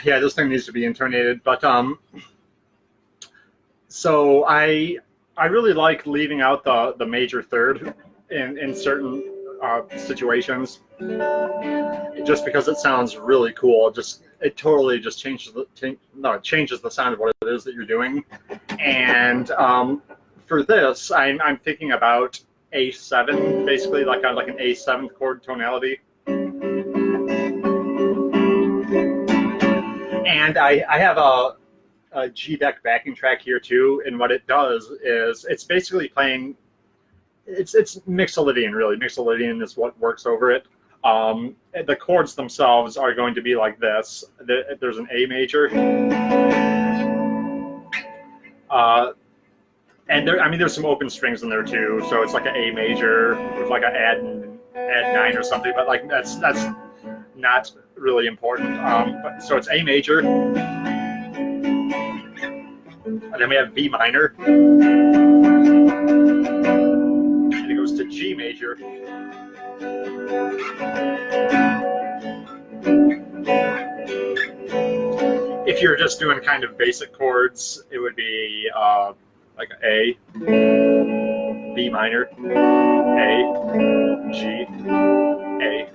Yeah, this thing needs to be intonated, but so I really like leaving out the major third in certain situations, just because it sounds really cool. It totally just changes it changes the sound of what it is that you're doing. And for this, I'm thinking about A7, basically like an A7 chord tonality. And I have a G deck backing track here too, and what it does is it's basically playing. It's Mixolydian, really. Mixolydian is what works over it. The chords themselves are going to be like this. There's an A major, and there's some open strings in there too. So it's like an A major with like an add 9 or something. But like that's not really important. So it's A major, and then we have B minor, and it goes to G major. If you're just doing kind of basic chords, it would be like A, B minor, A, G, A.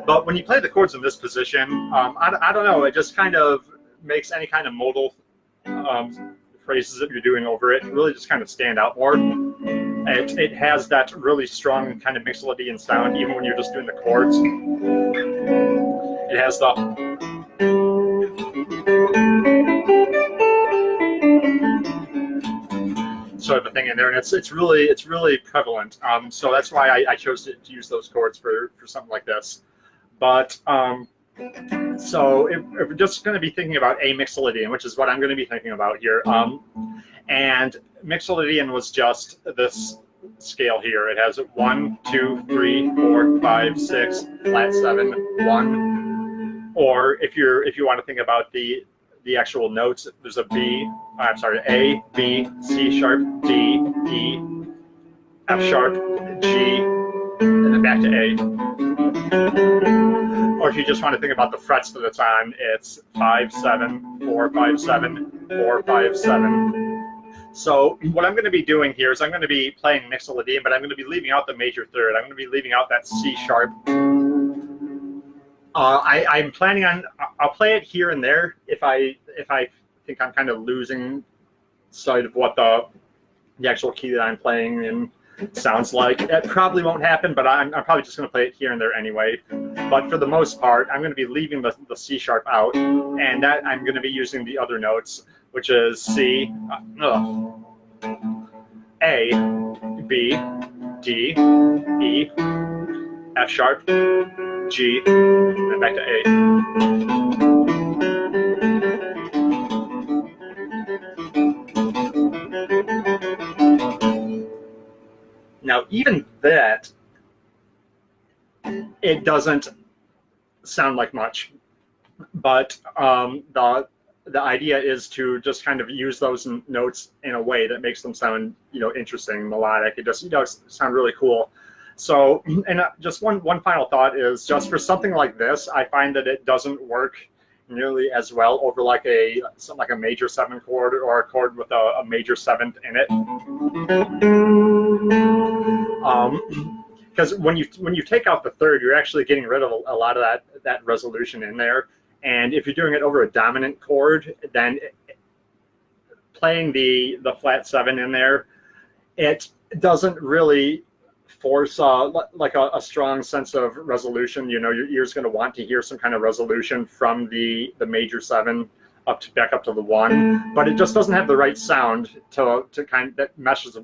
But when you play the chords in this position, I don't know, it just kind of makes any kind of modal phrases that you're doing over it really just kind of stand out more. It has that really strong kind of Mixolydian sound, even when you're just doing the chords. It has the sort of a thing in there, and it's really prevalent. So that's why I chose to use those chords for something like this. But so if we're just going to be thinking about a Mixolydian, which is what I'm going to be thinking about here, and Mixolydian was just this scale here. It has 1, 2, 3, 4, 5, 6, flat 7, 1. Or if you want to think about the actual notes, there's a A, B, C sharp, D, E, F sharp, G, and then back to A. Or if you just want to think about the frets that it's on, it's 5, 7, 4, 5, 7, 4, 5, 7. So what I'm going to be doing here is I'm going to be playing Mixolydian, but I'm going to be leaving out the major third. I'm going to be leaving out that C sharp. I'm planning on, I'll play it here and there if I think I'm kind of losing sight of what the actual key that I'm playing in sounds like. It probably won't happen, but I'm probably just going to play it here and there anyway. But for the most part, I'm going to be leaving the C sharp out, and that I'm going to be using the other notes, which is C, A, B, D, E, F sharp, G, and then back to A. Now, even that, it doesn't sound like much, but the idea is to just kind of use those notes in a way that makes them sound, interesting, melodic. It just, sound really cool. So, and just one final thought is, just for something like this, I find that it doesn't work nearly as well over like something like a major 7 chord, or a chord with a major 7th in it. because when you take out the third, you're actually getting rid of a lot of that resolution in there. And if you're doing it over a dominant chord, then playing the flat 7 in there, it doesn't really force like a strong sense of resolution. You know, your ear's going to want to hear some kind of resolution from the major 7 back up to the 1, but it just doesn't have the right sound to that meshes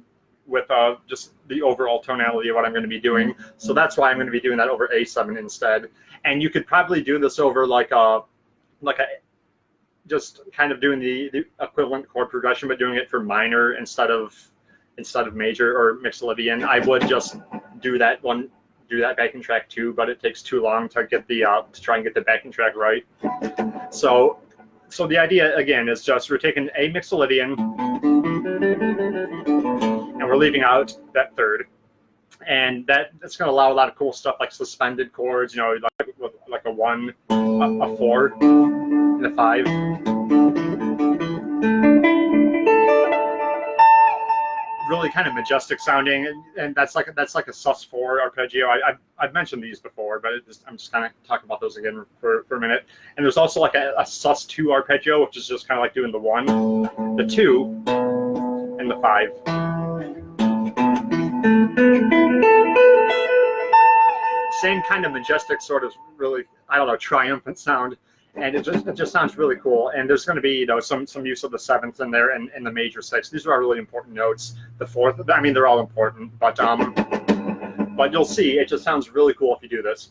with just the overall tonality of what I'm going to be doing. So that's why I'm going to be doing that over A7 instead. And you could probably do this over like a just kind of doing the equivalent chord progression, but doing it for minor instead of major or Mixolydian. I would just do that backing track too, but it takes too long to get to try and get the backing track right. So the idea again is just we're taking a Mixolydian and we're leaving out that third, and that's going to allow a lot of cool stuff like suspended chords, you know, like a 1, a 4, and a 5. Really kind of majestic sounding, and that's like a sus4 arpeggio. I've mentioned these before, but I'm just kind of talking about those again for a minute. And there's also like a sus2 arpeggio, which is just kind of like doing the 1, the 2, and the 5. Same kind of majestic, sort of really, I don't know, triumphant sound, and it just sounds really cool. And there's going to be, you know, some use of the 7th in there and the major 6. These are all really important notes. The 4th, I mean, they're all important, but you'll see, it just sounds really cool if you do this.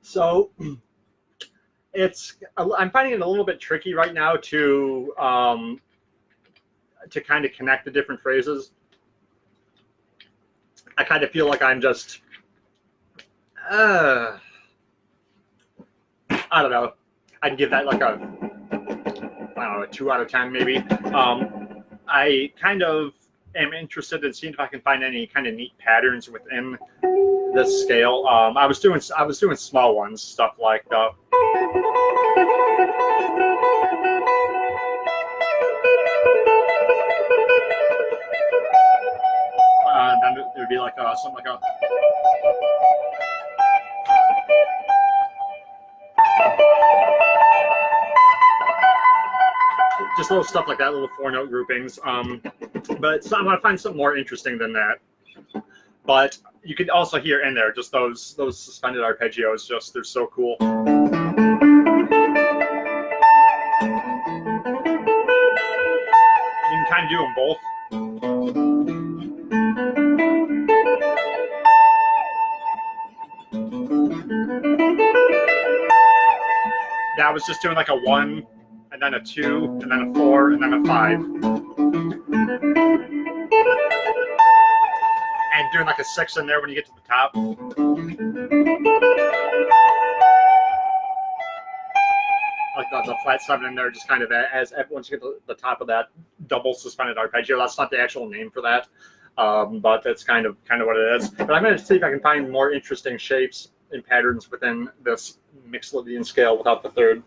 So I'm finding it a little bit tricky right now to kind of connect the different phrases. I kind of feel like I'm just I don't know. I'd give that like a 2 out of 10 maybe. I kind of am interested in seeing if I can find any kind of neat patterns within this scale. I was doing small ones, stuff like then it would be like something like a. Just little stuff like that, little 4-note groupings. But I want to find something more interesting than that. But you can also hear in there just those suspended arpeggios. Just they're so cool. You can kind of do them both. That was just doing like a 1, and then a 2, and then a 4, and then a 5. And doing like a 6 in there when you get to the top. Like the flat 7 in there, just kind of as once you get to the top of that double suspended arpeggio. That's not the actual name for that, but that's kind of what it is. But I'm going to see if I can find more interesting shapes and patterns within this Mixolydian scale without the third.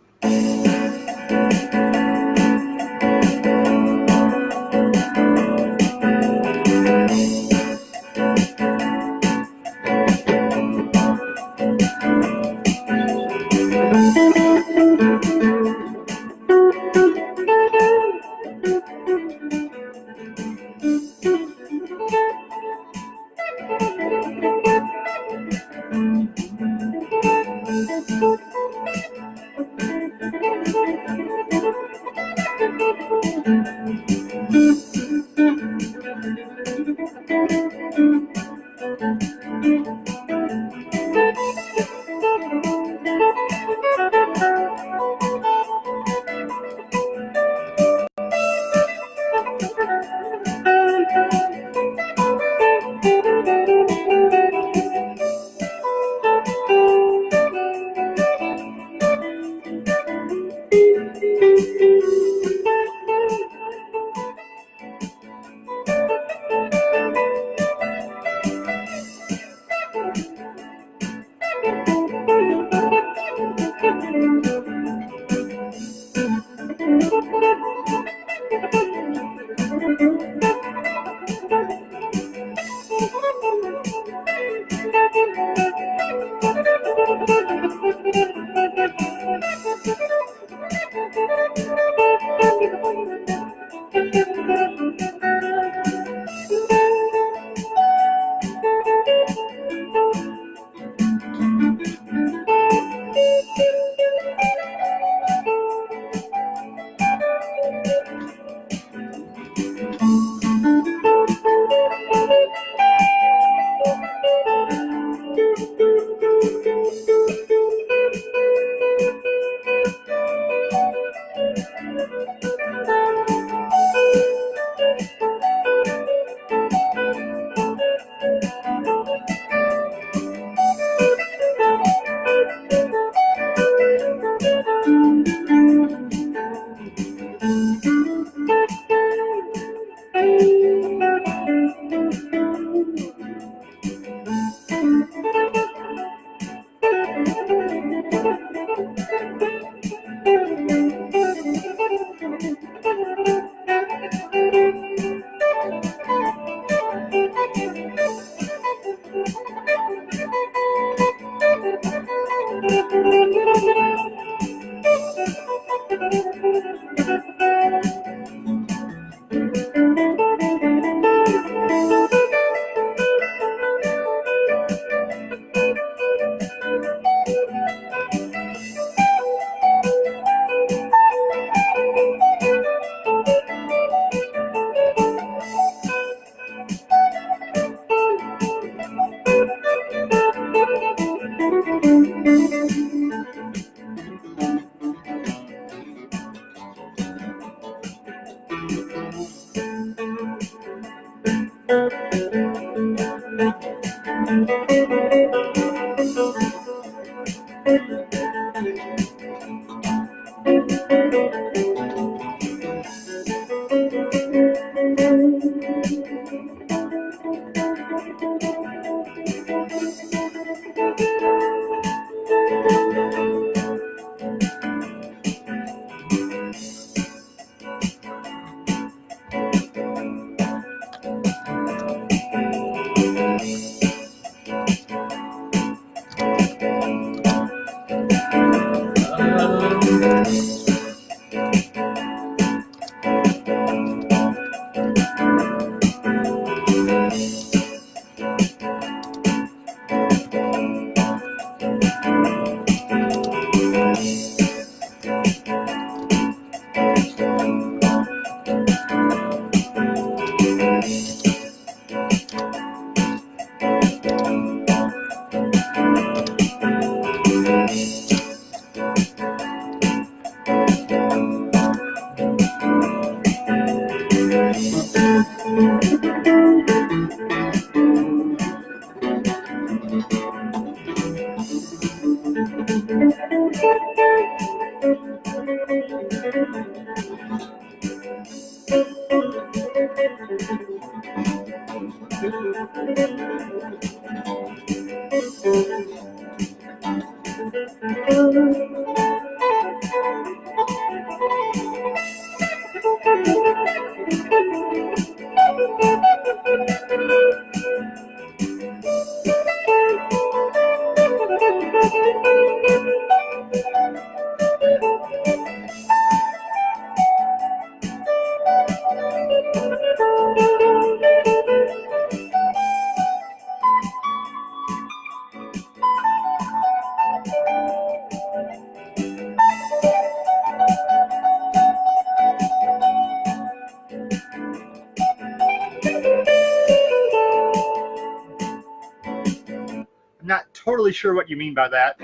I'm not totally sure what you mean by that.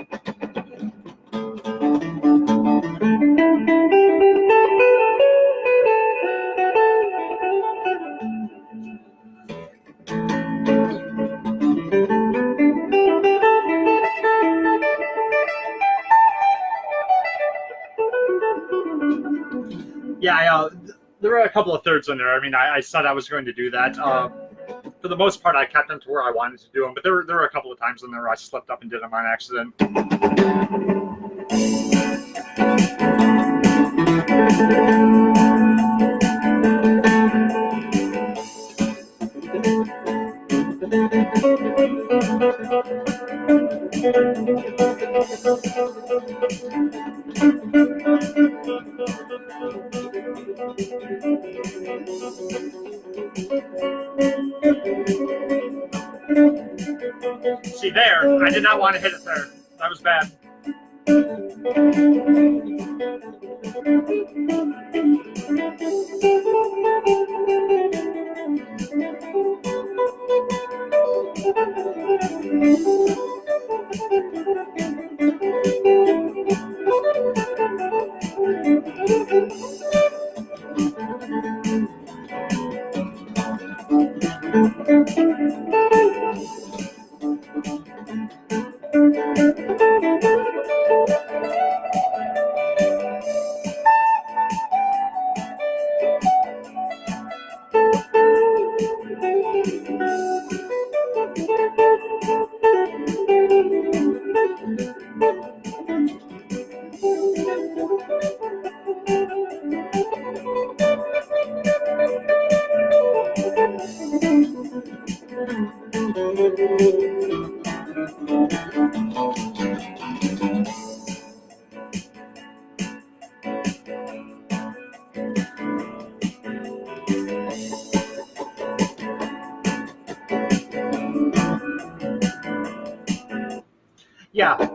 Yeah, there were a couple of thirds in there. I mean, I said I was going to do that. For the most part, I kept them to where I wanted to do them, but there were a couple of times in there where I slipped up and did them on accident. See there, I did not want to hit it there. That was bad.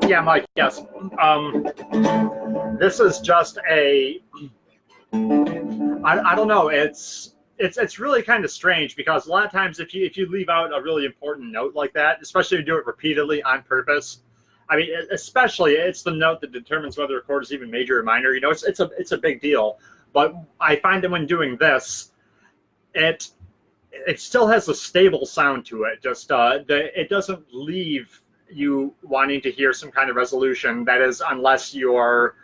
Yeah, Mike. Yes. This is just a. I don't know. It's really kind of strange because a lot of times if you leave out a really important note like that, especially if you do it repeatedly on purpose, I mean, especially it's the note that determines whether a chord is even major or minor. You know, it's a big deal. But I find that when doing this, it still has a stable sound to it. Just it doesn't leave you wanting to hear some kind of resolution. That is, unless you're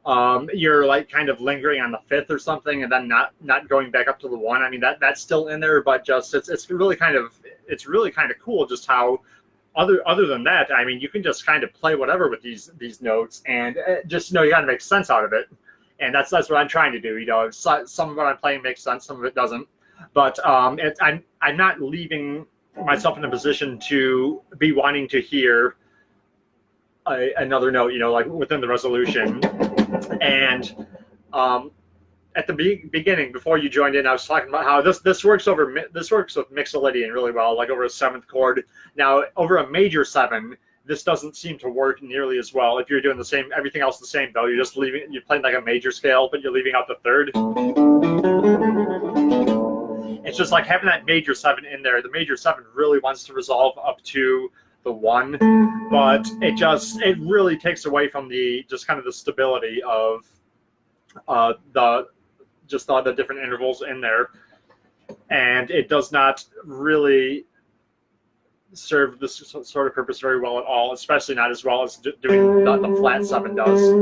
like kind of lingering on the fifth or something, and then not going back up to the one. I mean, that's still in there, but just it's really kind of cool just how other than that. I mean, you can just kind of play whatever with these notes, and just you got to make sense out of it. And that's what I'm trying to do. You know, some of what I'm playing makes sense, some of it doesn't. But I'm not leaving myself in a position to be wanting to hear another note, you know, like within the resolution. And at the beginning, before you joined in, I was talking about how this works with Mixolydian really well, like over a seventh chord. Now, over a major seven, this doesn't seem to work nearly as well. If you're doing the same, everything else the same though, you're playing like a major scale, but you're leaving out the third. It's just like having that major seven in there. The major seven really wants to resolve up to the one, but it really takes away from the stability of the different intervals in there, and it does not really serve this sort of purpose very well at all, especially not as well as doing the flat seven does.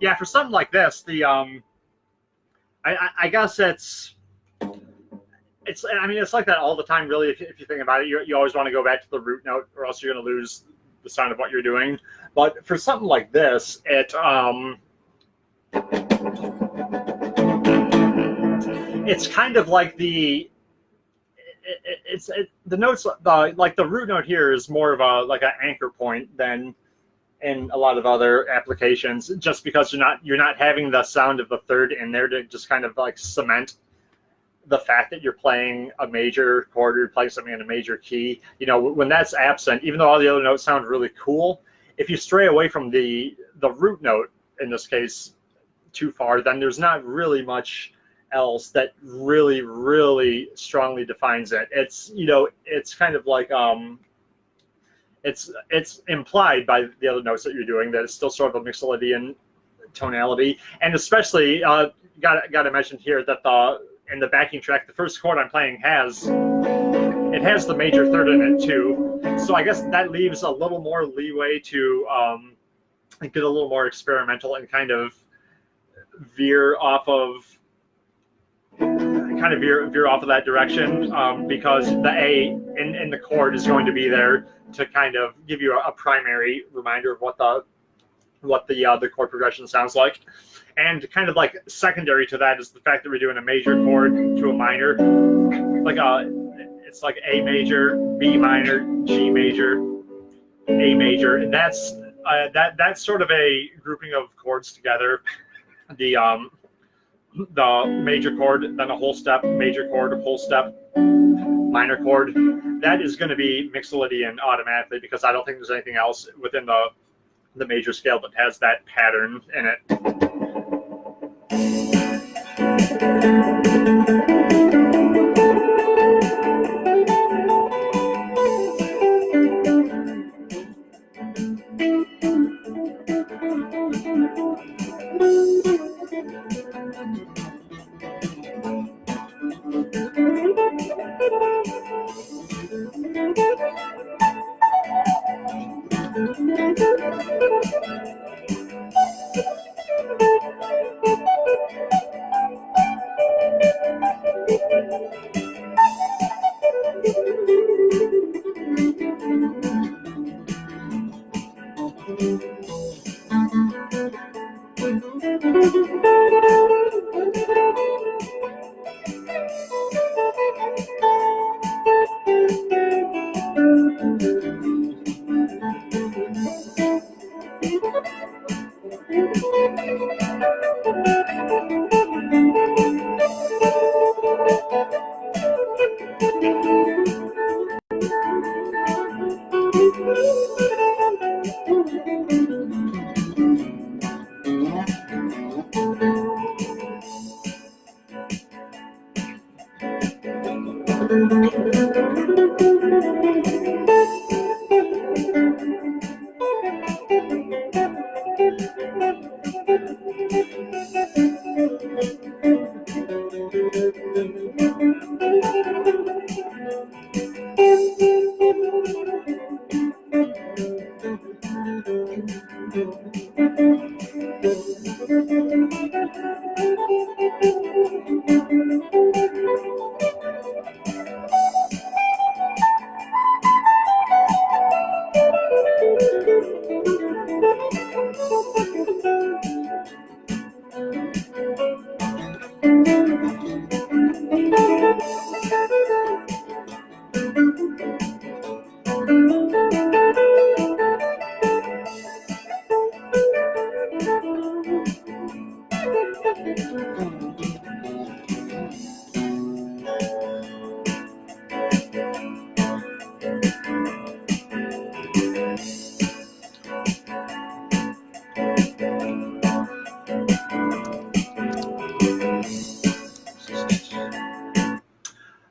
yeah, for something like this, the I guess I mean, it's like that all the time, really. If you think about it, you always want to go back to the root note, or else you're going to lose the sound of what you're doing. But for something like this, it's kind of like the notes, like the root note here is more of an anchor point than in a lot of other applications, just because you're not having the sound of the third in there to just kind of like cement the fact that you're playing a major chord or you're playing something in a major key. You know, when that's absent, even though all the other notes sound really cool, if you stray away from the root note, in this case, too far, then there's not really much else that really, really strongly defines it. It's, you know, it's kind of like it's implied by the other notes that you're doing that it's still sort of a Mixolydian tonality. And especially got to mention here that in the backing track, the first chord I'm playing has the major third in it too. So I guess that leaves a little more leeway to get a little more experimental and kind of veer off of that direction, because the A in the chord is going to be there to kind of give you a primary reminder of what the chord progression sounds like. And kind of like secondary to that is the fact that we're doing a major chord to a minor, it's like A major, B minor, G major, A major, and that's sort of a grouping of chords together. The major chord, then a whole step, major chord, whole step, minor chord. That is going to be Mixolydian automatically, because I don't think there's anything else within the major scale that has that pattern in it.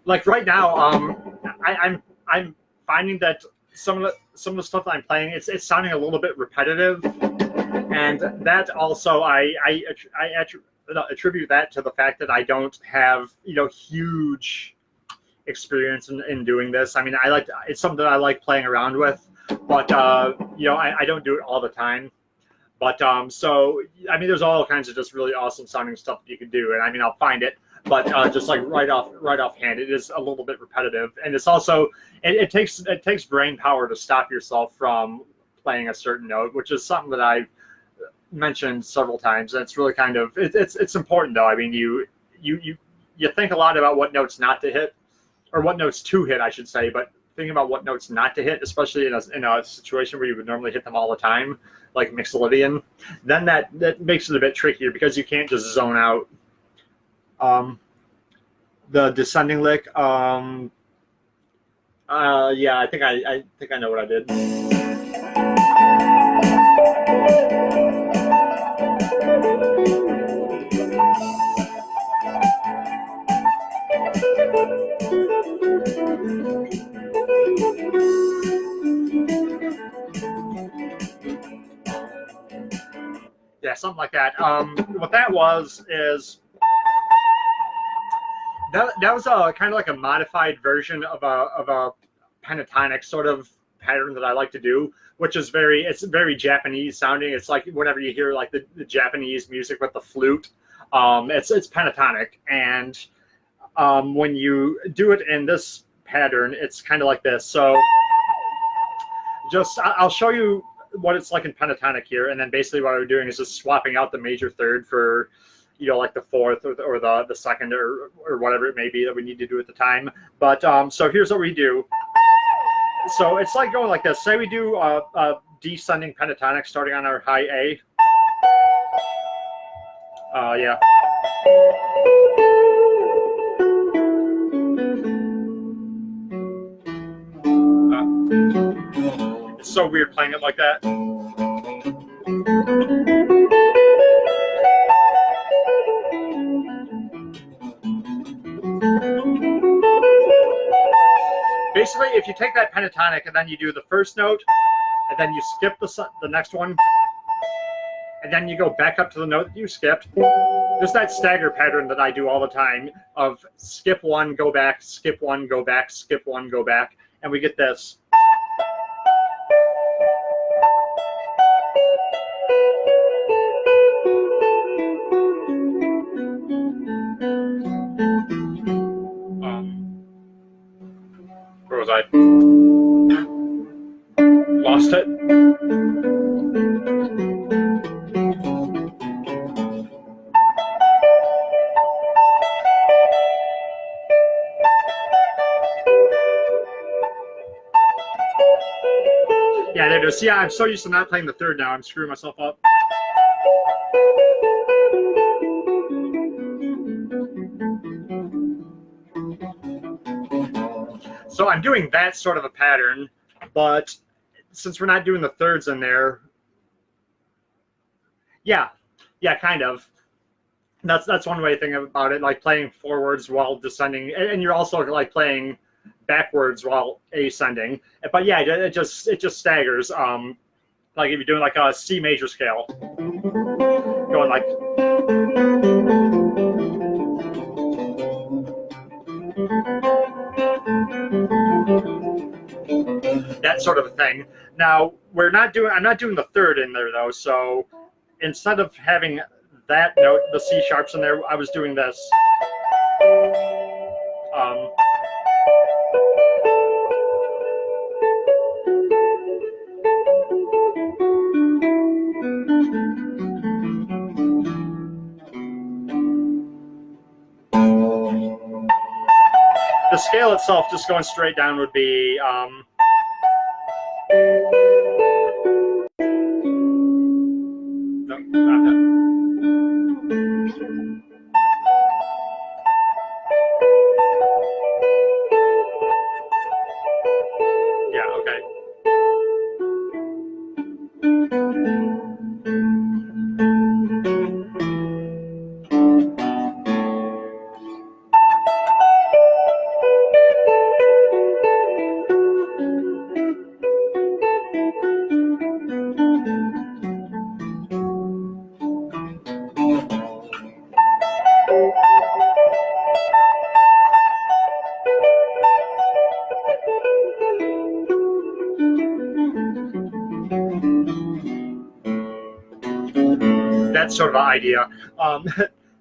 Like right now, I'm finding that some of the stuff that I'm playing, it's sounding a little bit repetitive, and that also I attribute that to the fact that I don't have, you know, huge experience in doing this. I mean, it's something that I like playing around with, but you know, I don't do it all the time. But so I mean, there's all kinds of just really awesome sounding stuff that you can do, and I mean, I'll find it. But just like right offhand, it is a little bit repetitive, and it's also it takes brain power to stop yourself from playing a certain note, which is something that I've mentioned several times, and it's really kind of it's important though. I mean, you think a lot about what notes not to hit, or what notes to hit, I should say, but thinking about what notes not to hit, especially in a situation where you would normally hit them all the time, like Mixolydian, then that makes it a bit trickier because you can't just zone out. The descending lick. Yeah, I think I know what I did. Yeah, something like that. What that was is that was a kind of like a modified version of a pentatonic sort of pattern that I like to do, which is it's very Japanese sounding. It's like whenever you hear like the Japanese music with the flute, it's pentatonic, and when you do it in this pattern, it's kind of like this. So I'll show you what it's like in pentatonic here, and then basically what we're doing is just swapping out the major third for, you know, like the fourth or the second or whatever it may be that we need to do at the time. But so here's what we do. So it's like going like this. Say we do a descending pentatonic starting on our high A. Yeah. It's so weird playing it like that. Basically, if you take that pentatonic and then you do the first note, and then you skip the next one, and then you go back up to the note that you skipped, there's that stagger pattern that I do all the time of skip one, go back, skip one, go back, skip one, go back, and we get this. Where was I? Lost it. Yeah, there it is. Yeah, I'm so used to not playing the third now. I'm screwing myself up. So I'm doing that sort of a pattern, but since we're not doing the thirds in there, yeah, kind of. That's one way to think about it, like playing forwards while descending, and you're also like playing backwards while ascending. But yeah, it just staggers. Like if you're doing like a C major scale, going like. That sort of a thing. Now I'm not doing the third in there though. So instead of having that note, the C sharps in there, I was doing this. The scale itself, just going straight down, would be. No, not that. Yeah, okay. that sort of idea.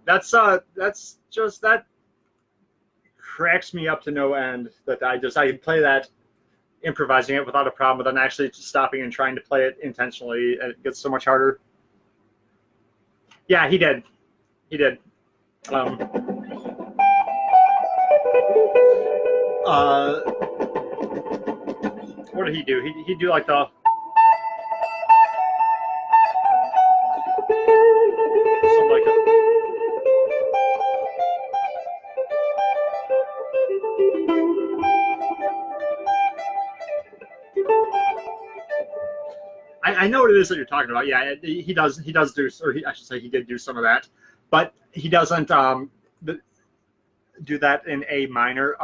That's just that cracks me up to no end. That I can play that, improvising it without a problem, but then actually just stopping and trying to play it intentionally, it gets so much harder. Yeah, he did. He did. What did he do? He'd do like the something like that. I know what it is that you're talking about. Yeah, he does do, or I should say he did do some of that, but he doesn't do that in A minor.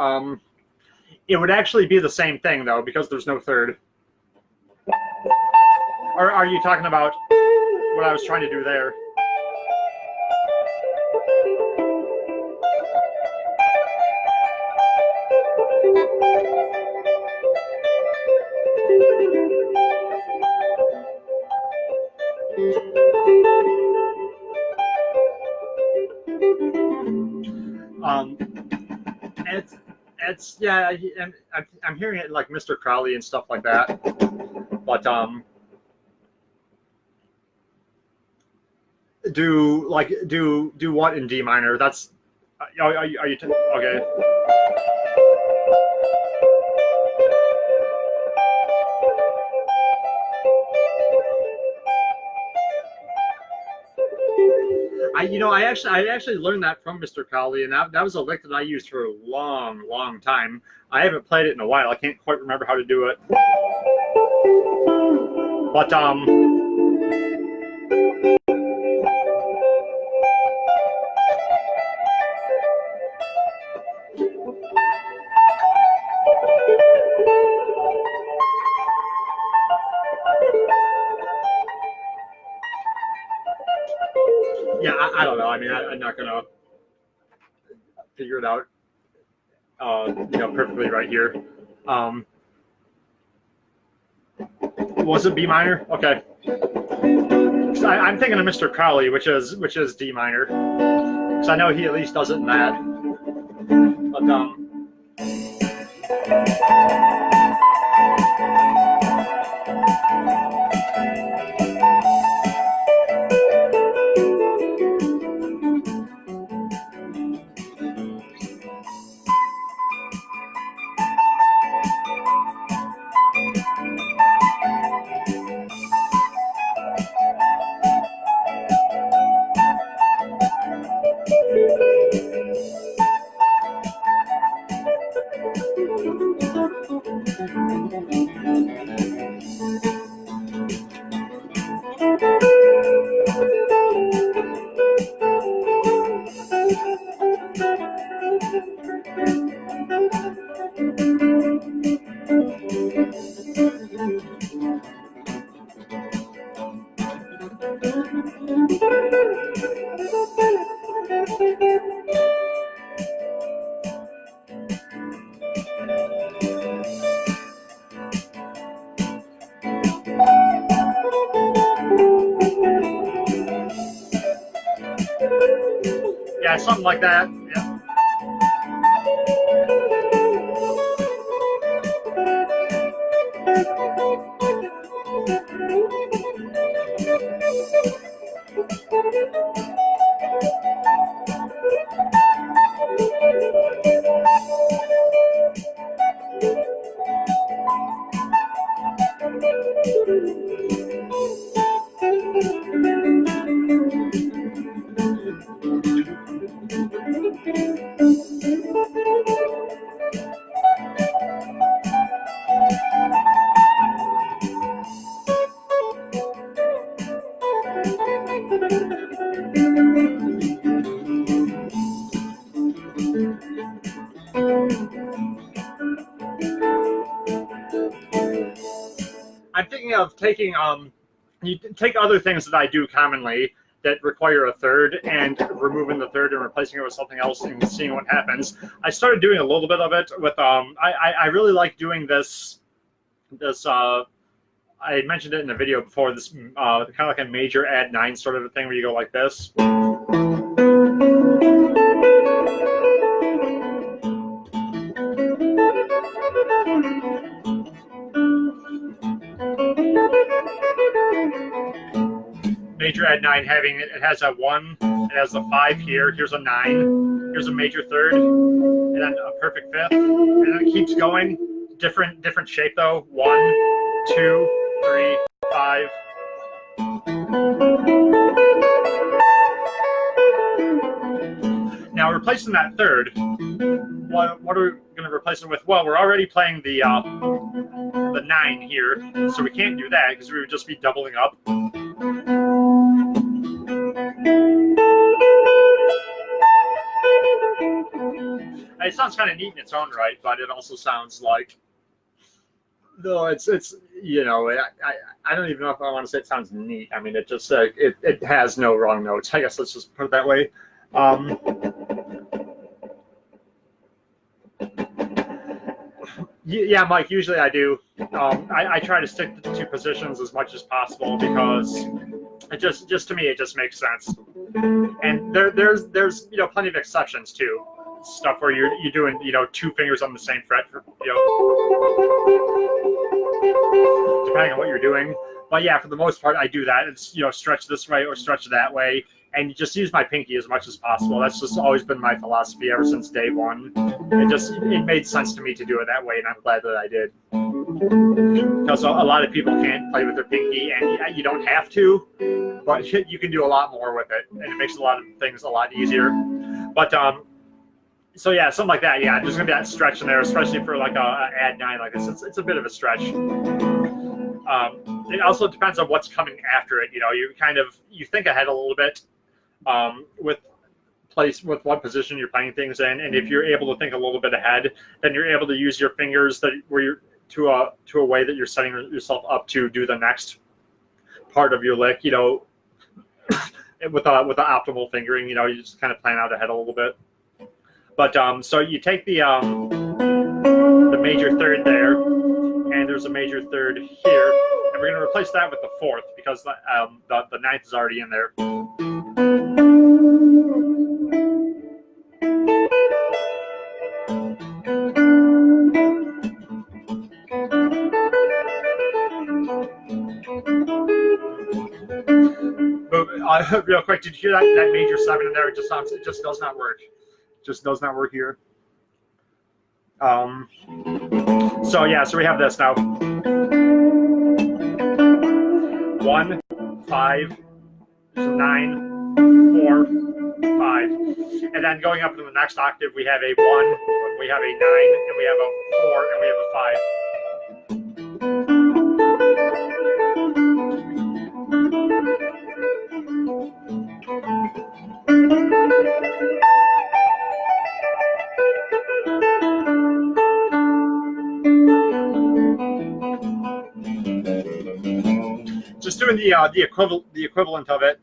It would actually be the same thing though, because there's no third. Or are you talking about what I was trying to do there? It's yeah, and I'm hearing it like Mr. Crowley and stuff like that, but do what in D minor? That's are you okay? I actually learned that from Mr. Crowley, and that was a lick that I used for a long time. I haven't played it in a while. I can't quite remember how to do it, but yeah, I don't know. I mean, I'm not gonna figure it out, perfectly right here. Was it B minor? Okay. I'm thinking of Mr. Crowley, which is D minor, because I know he at least does it in that. But yeah, something like that. Yeah. I'm thinking of taking you take other things that I do commonly that require a third and removing the third and replacing it with something else and seeing what happens. I started doing a little bit of it with I really like doing this I mentioned it in the video before. This kind of like a major add 9 sort of a thing where you go like this. Major add 9 having it has a 1, it has a 5 here, here's a 9, here's a major third, and then a perfect fifth, and then it keeps going. Different shape though. 1, 2, 3, 5. Now replacing that third, what are we going to replace it with? Well, we're already playing the 9 here, so we can't do that because we would just be doubling up. It sounds kind of neat in its own right, but it also sounds like, no, it's you know, I don't even know if I want to say it sounds neat. I mean, it just it has no wrong notes. I guess let's just put it that way. Yeah, Mike, usually I do. I try to stick to the 2 positions as much as possible because it just to me it just makes sense. And there's you know, plenty of exceptions too. Stuff where you're doing, you know, 2 fingers on the same fret, for, you know, depending on what you're doing. But yeah, for the most part, I do that. It's, you know, stretch this way or stretch that way, and just use my pinky as much as possible. That's just always been my philosophy ever since day one. It made sense to me to do it that way, and I'm glad that I did. Because a lot of people can't play with their pinky, and you don't have to, but you can do a lot more with it, and it makes a lot of things a lot easier. But so yeah, something like that. Yeah, there's gonna be that stretch in there, especially for like a add 9 like this. It's a bit of a stretch. It also depends on what's coming after it. You know, you think ahead a little bit with what position you're playing things in, and if you're able to think a little bit ahead, then you're able to use your fingers where you're to a way that you're setting yourself up to do the next part of your lick. You know, with the optimal fingering. You know, you just kind of plan out ahead a little bit. But so you take the major third there, and there's a major third here, and we're going to replace that with the 4th because the 9th is already in there. But, real quick, did you hear that major 7 in there? It just does not work. Just does not work here. So yeah, so we have this now. 1, 5, 9, 4, 5, and then going up to the next octave, we have a 1, we have a 9, and we have a 4, and we have a 5. Just doing the equivalent of it.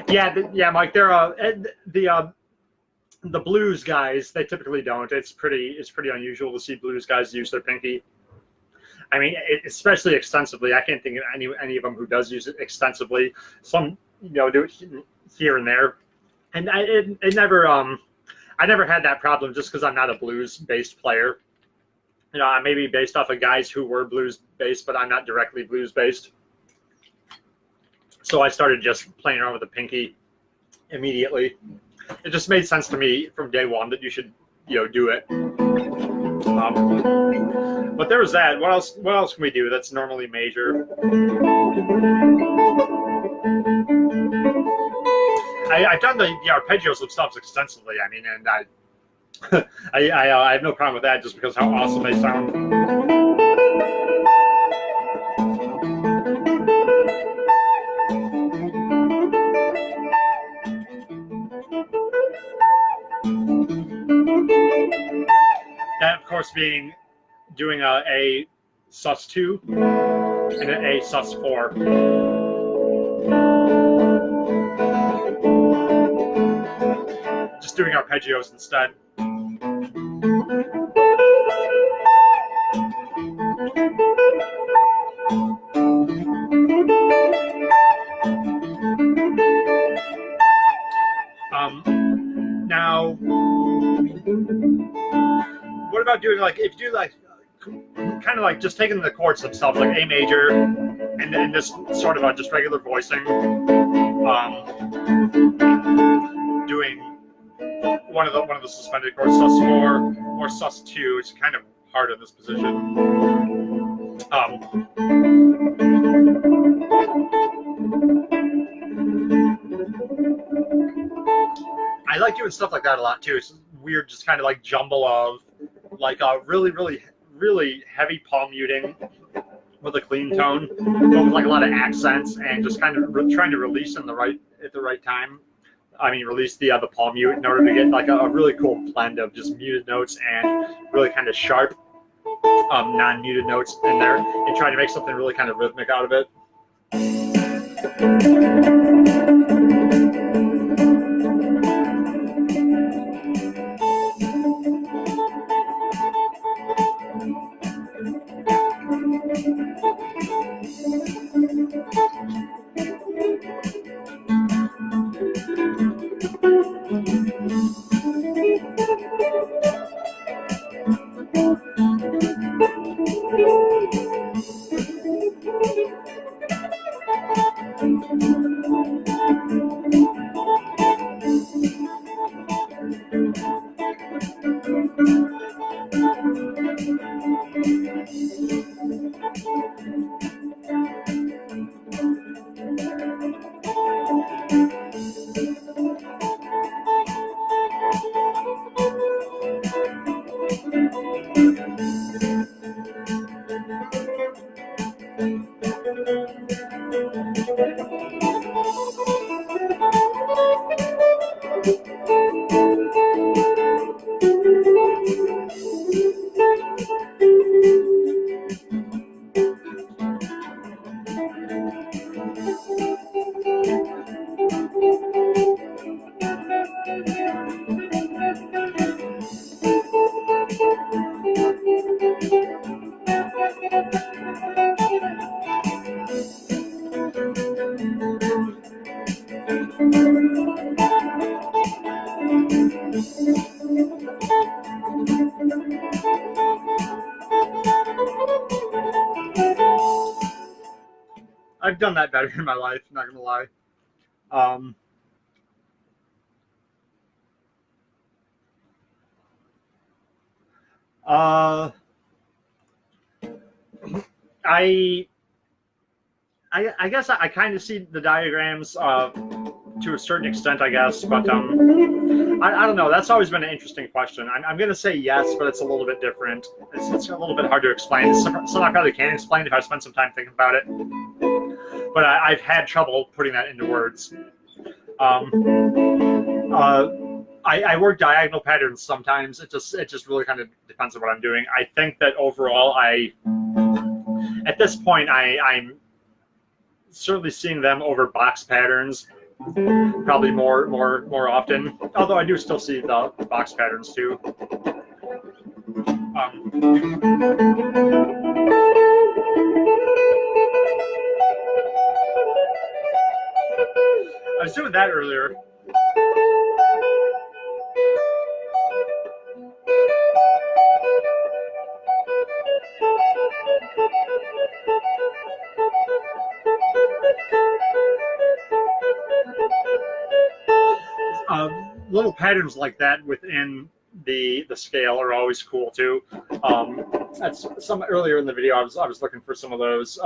Yeah, Mike. They're the blues guys. They typically don't. It's pretty unusual to see blues guys use their pinky. I mean, especially extensively. I can't think of any of them who does use it extensively. Some, you know, do it here and there, and it never I never had that problem just because I'm not a blues-based player. You know, I may be based off of guys who were blues-based, but I'm not directly blues-based. So I started just playing around with the pinky immediately. It just made sense to me from day one that you should, you know, do it. But there was that. What else can we do that's normally major? I've done the arpeggios themselves extensively. I mean, and I have no problem with that just because how awesome they sound. That, of course, being doing a sus2 and an A sus4. Just doing arpeggios instead. Now, what about doing like if you do like kind of like just taking the chords themselves, like A major, and then just sort of just regular voicing, doing one of the suspended chords, sus4 or sus2. It's kind of hard in this position. I like doing stuff like that a lot too. It's weird, just kind of like jumble of like a really heavy palm muting with a clean tone, but with like a lot of accents and just kind of trying to release at the right time. I mean, release the palm mute in order to get like a really cool blend of just muted notes and really kind of sharp non-muted notes in there, and trying to make something really kind of rhythmic out of it. I've done that better in my life, not gonna lie. I guess I kind of see the diagrams to a certain extent, I guess, but I don't know. That's always been an interesting question. I'm going to say yes, but it's a little bit different. It's a little bit hard to explain. It's something I probably can explain if I spend some time thinking about it. But I've had trouble putting that into words. I work diagonal patterns sometimes. It just really kind of depends on what I'm doing. I think that overall, at this point, I'm certainly seeing them over box patterns, probably more often. Although I do still see the box patterns too. I was doing that earlier. Little patterns like that within the scale are always cool too. That's some earlier in the video. I was looking for some of those.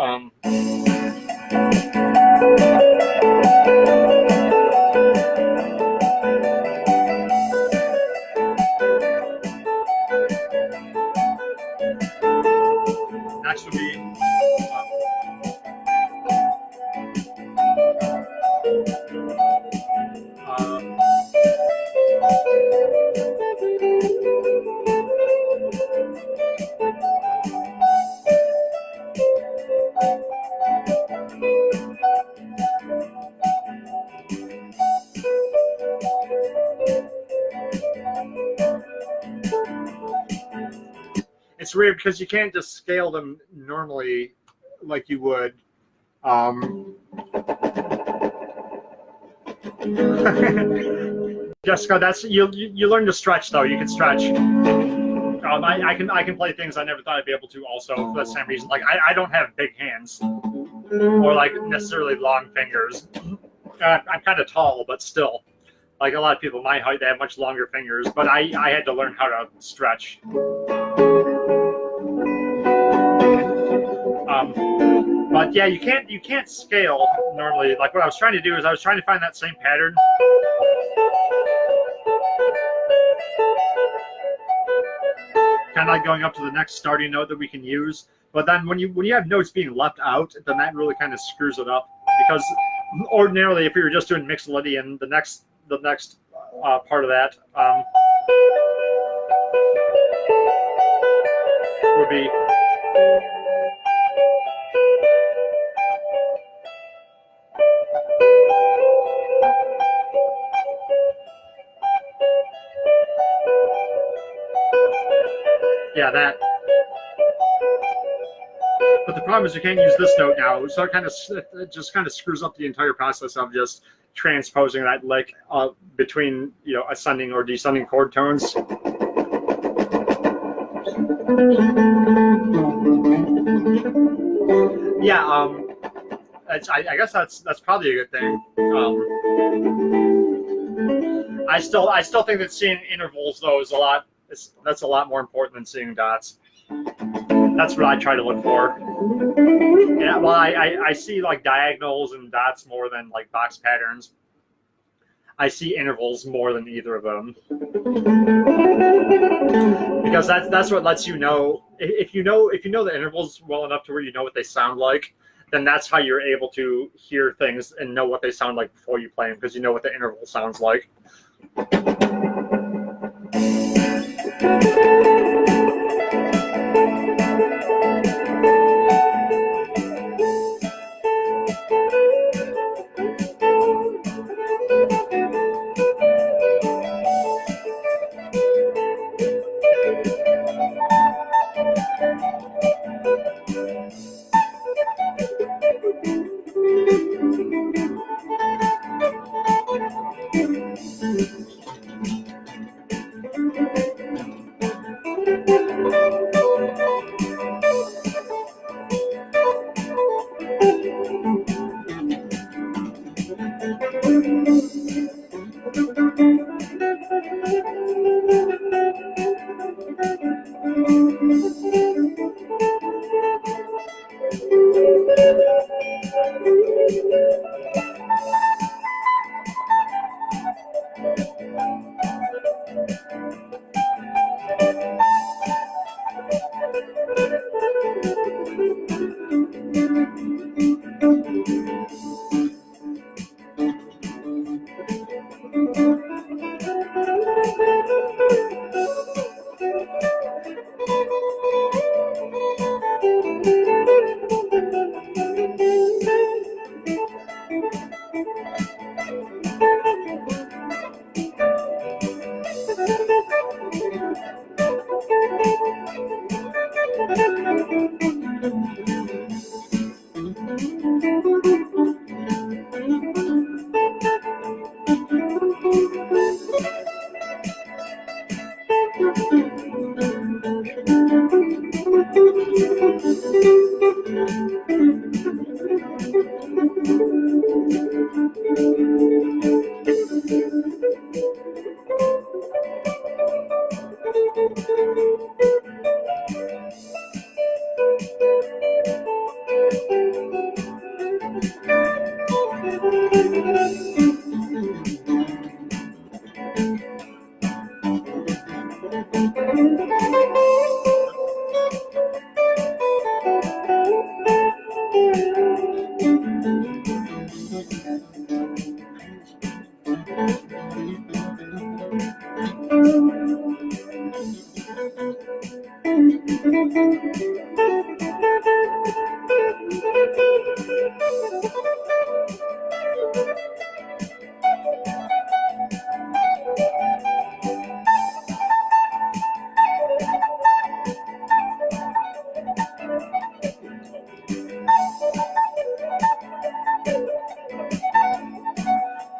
Next would be. It's weird because you can't just scale them normally like you would. Jessica, that's you learn to stretch though. You can stretch. I can play things I never thought I'd be able to also for the same reason. Like I don't have big hands or like necessarily long fingers. I'm kind of tall, but still, like a lot of people my height, they have much longer fingers. But I had to learn how to stretch. But yeah, you can't scale normally. Like what I was trying to do is I was trying to find that same pattern. Kind of like going up to the next starting note that we can use. But then when you have notes being left out, then that really kind of screws it up. Because ordinarily, if we were just doing Mixolydian, the next part of that would be. Yeah, that. But the problem is you can't use this note now, so it just kind of screws up the entire process of just transposing that lick between ascending or descending chord tones. Yeah, I guess that's probably a good thing. I still think that seeing intervals though is that's a lot more important than seeing dots. That's what I try to look for. Yeah, well, I see like diagonals and dots more than like box patterns. I see intervals more than either of them. Because that's what lets you know if you know the intervals well enough to where you know what they sound like, then that's how you're able to hear things and know what they sound like before you play them, because you know what the interval sounds like.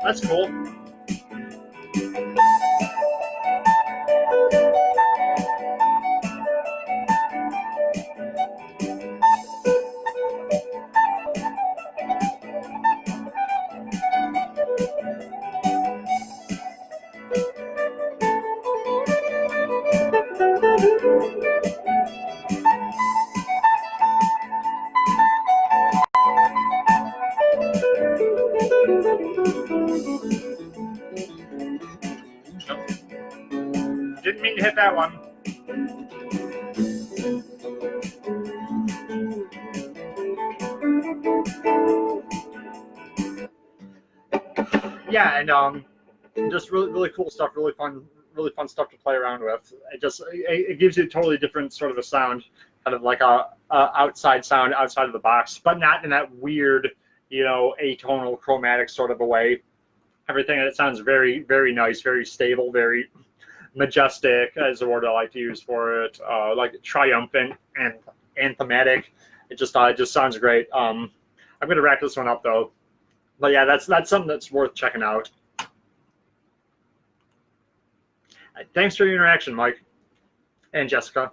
That's cool. Didn't mean to hit that one. Yeah, and just really cool stuff, really fun stuff to play around with. It gives you a totally different sort of a sound, kind of like a outside sound outside of the box, but not in that weird, atonal chromatic sort of a way. Everything, it sounds very nice, very stable, very majestic is the word I like to use for it. Like triumphant and anthematic. It just sounds great. I'm gonna wrap this one up though. But yeah, that's something that's worth checking out. Thanks for your interaction, Mike and Jessica.